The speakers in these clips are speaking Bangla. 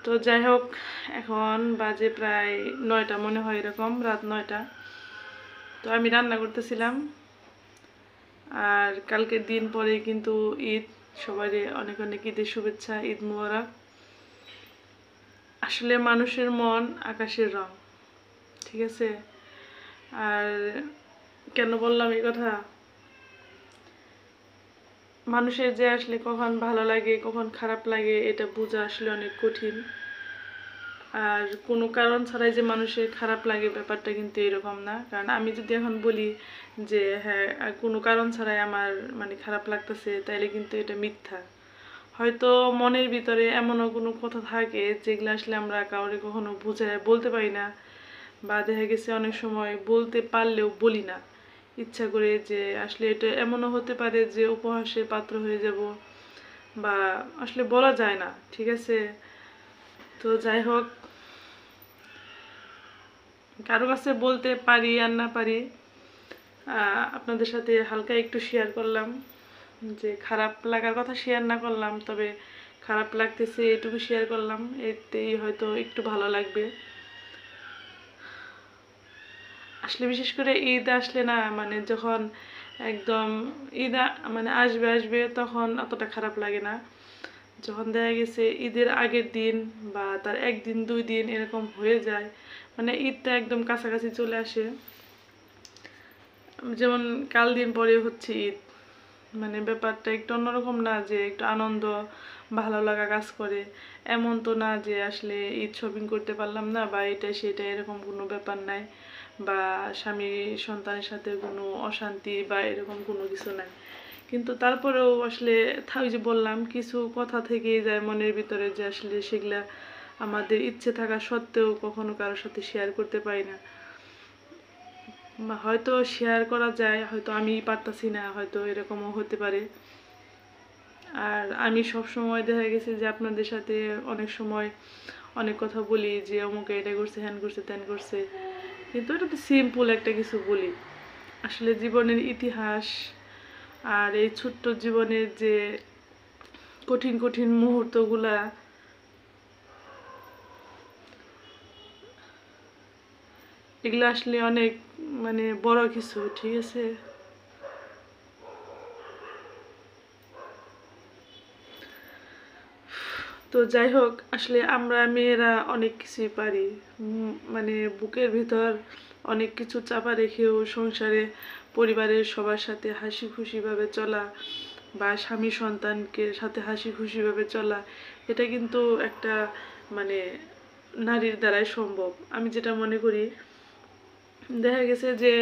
তো যাই হোক, এখন বাজে প্রায় 9টা মনে হয়, এরকম রাত 9টা। তো আমি রান্না করতেছিলাম। আর কালকের দিন পরে কিন্তু ঈদ, সবাই অনেক অনেক ঈদের শুভেচ্ছা, ঈদ মোবারক। আসলে মানুষের মন আকাশের রং, ঠিক আছে? আর কেন বললাম এই কথা, মানুষের যে আসলে কখন ভালো লাগে কখন খারাপ লাগে এটা বোঝা আসলে অনেক কঠিন। আর কোনো কারণ ছাড়াই যে মানুষের খারাপ লাগে ব্যাপারটা কিন্তু এরকম না। কারণ আমি যদি এখন বলি যে হ্যাঁ কোনো কারণ ছাড়াই আমার মানে খারাপ লাগতেছে, তাইলে কিন্তু এটা মিথ্যা। হয়তো মনের ভিতরে এমনও কোনো কথা থাকে যেগুলো আসলে আমরা কাউরে কখনো বুঝায় বলতে পারি না, বা দেখা গেছে অনেক সময় বলতে পারলেও বলি না ইচ্ছা করে, যে আসলে এটা এমনও হতে পারে যে উপহাসের পাত্র হয়ে যাব, বা আসলে বলা যায় না, ঠিক আছে? তো যাই হোক, কারো কাছে বলতে পারি আর না পারি, আপনাদের সাথে হালকা একটু শেয়ার করলাম, যে খারাপ লাগার কথা শেয়ার না করলাম, তবে খারাপ লাগতেছে এটুকু শেয়ার করলাম, এতেই হয়তো একটু ভালো লাগবে। আসলে বিশেষ করে ঈদ আসলে না, মানে যখন একদম ঈদ মানে আসবে আসবে তখন অতটা খারাপ লাগে না। যখন দেখা গেছে ঈদের আগের দিন বা তার একদিন 2 দিন এরকম হয়ে যায়, মানে ঈদটা একদম কাছাকাছি চলে আসে, যেমন কাল দিন পরে হচ্ছে ঈদ, মানে ব্যাপারটা একটু অন্যরকম না, যে একটু আনন্দ ভালো লাগা কাজ করে। এমন তো না যে আসলে ঈদ শপিং করতে পারলাম না বা এটা সেটা, এরকম কোনো ব্যাপার নাই, বা স্বামী সন্তানের সাথে কোনো অশান্তি বা এরকম কোনো কিছু নাই। কিন্তু তারপরেও আসলে ওই যে বললাম, কিছু কথা থেকেই যায় মনের ভিতরে, যে আসলে সেগুলা আমাদের ইচ্ছে থাকা সত্ত্বেও কখনো কারোর সাথে শেয়ার করতে পারি না। হয়তো শেয়ার করা যায়, হয়তো আমি পারতাছি না, হয়তো এরকমও হতে পারে। আর আমি সব সময় দেখা গেছে যে আপনাদের সাথে অনেক সময় অনেক কথা বলি, যে অমুকে এটা করছে, হ্যান করছে, ত্যান করছে, কিন্তু এটা তো সিম্পল একটা কিছু বলি। আসলে জীবনের ইতিহাস আর এই ছোট্ট জীবনের যে কঠিন কঠিন মুহূর্তগুলা, এগুলো আসলে অনেক মানে বড় কিছু, ঠিক আছে? তো যাই হোক, আসলে আমরা মেয়েরা অনেক কিছুই পারি, মানে বুকের ভিতর অনেক কিছু চাপা রেখেও সংসারে পরিবারের সবার সাথে হাসি খুশিভাবে চলা, বা স্বামী সন্তানকে সাথে হাসি খুশিভাবে চলা, এটা কিন্তু একটা মানে নারীর দ্বারাই সম্ভব, আমি যেটা মনে করি। দেখা গেছে যে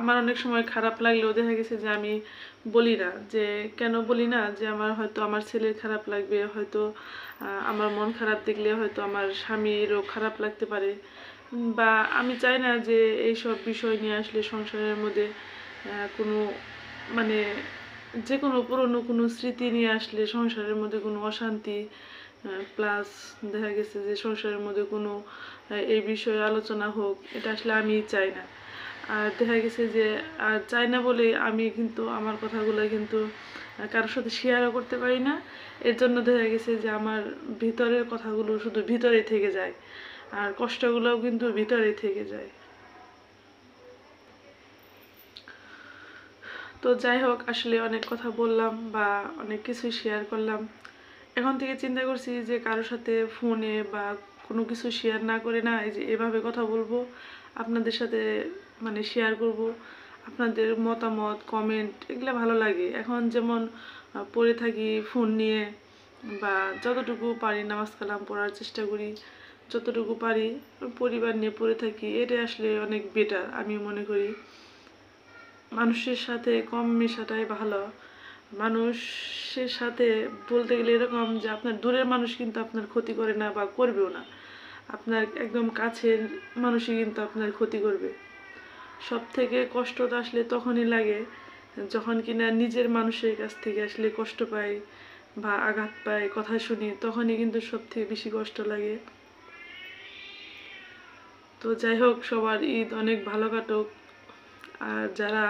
আমার অনেক সময় খারাপ লাগলেও দেখা গেছে যে আমি বলি না, যে কেন বলি না, যে আমার হয়তো আমার ছেলের খারাপ লাগবে, হয়তো আমার মন খারাপ দেখলে হয়তো আমার স্বামীরও খারাপ লাগতে পারে, বা আমি চাই না যে এইসব বিষয় নিয়ে আসলে সংসারের মধ্যে কোনো মানে যে কোনো পুরনো কোনো স্মৃতি নিয়ে আসলে সংসারের মধ্যে কোনো অশান্তি, প্লাস দেখা গেছে যে সংসারের মধ্যে কোনো এই বিষয়ে আলোচনা হোক, এটা আসলে আমি চাই না। আর দেখা গেছে যে আর চাই না বলে আমি কিন্তু আমার কথাগুলো কিন্তু কারোর সাথে শেয়ারও করতে পারি না। এর জন্য দেখা গেছে যে আমার ভিতরের কথাগুলো শুধু ভিতরেই থেকে যায়, আর কষ্টগুলোও কিন্তু ভিতরেই থেকে যায়। তো যাই হোক, আসলে অনেক কথা বললাম বা অনেক কিছু শেয়ার করলাম। এখন থেকে চিন্তা করছি যে কারোর সাথে ফোনে বা কোনো কিছু শেয়ার না করে না, এই যে এভাবে কথা বলবো, আপনাদের সাথে মানে শেয়ার করব। আপনাদের মতামত কমেন্ট এগুলো ভালো লাগে। এখন যেমন পড়ে থাকি ফোন নিয়ে, বা যতটুকু পারি নামাজ কালাম পড়ার চেষ্টা করি, যতটুকু পারি পরিবার নিয়ে পড়ে থাকি, এটা আসলে অনেক বেটার আমি মনে করি। মানুষের সাথে কম মেশাটাই ভালো। মানুষের সাথে বলতে গেলে এরকম, যে আপনার দূরের মানুষ কিন্তু আপনার ক্ষতি করে না বা করবেও না, আপনার একদম কাছের মানুষই কিন্তু আপনার ক্ষতি করবে। সব থেকে কষ্ট তো আসলে তখনই লাগে যখন কিনা নিজের মানুষের কাছ থেকে আসলে কষ্ট পাই বা আঘাত পাই, কথা শুনি, তখনই কিন্তু সব থেকে বেশি কষ্ট লাগে। তো যাই হোক, সবার ঈদ অনেক ভালো কাটুক। আর যারা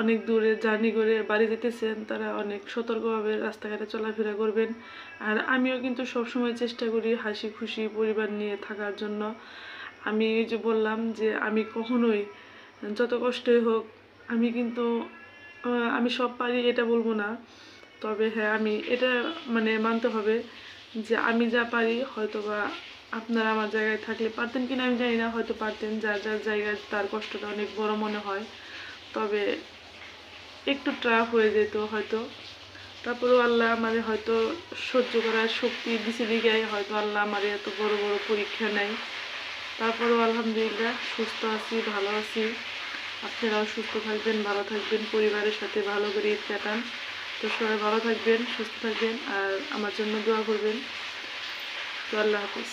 অনেক দূরে জার্নি করে বাড়ি যেতেছেন তারা অনেক সতর্কভাবে রাস্তাঘাটে চলাফেরা করবেন। আর আমিও কিন্তু সবসময় চেষ্টা করি হাসি খুশি পরিবার নিয়ে থাকার জন্য। আমি এই যে বললাম যে আমি কখনোই যত কষ্টই হোক আমি কিন্তু আমি সব পারি এটা বলবো না, তবে হ্যাঁ আমি এটা মানে মানতে হবে যে আমি যা পারি হয়তোবা আপনারা আমার জায়গায় থাকলে পারতেন কিনা আমি জানি না, হয়তো পারতেন, যার যার জায়গায় তার কষ্টটা অনেক বড় মনে হয়, তবে একটু ট্রাফ হয়ে যেত হয়তো। তারপরেও আল্লাহ আমারে হয়তো সহ্য করার শক্তি দিছে দিকে হয়তো আল্লাহ আমার এত বড় বড় পরীক্ষা নেয়। তারপরেও আলহামদুলিল্লাহ সুস্থ আছি, ভালো আছি। আপনারাও সুস্থ থাকবেন, ভালো থাকবেন, পরিবারের সাথে ভালো করে ঈদ কাটান। তো সবাই ভালো থাকবেন, সুস্থ থাকবেন আর আমার জন্য দোয়া করবেন। তো আল্লাহ হাফিজ।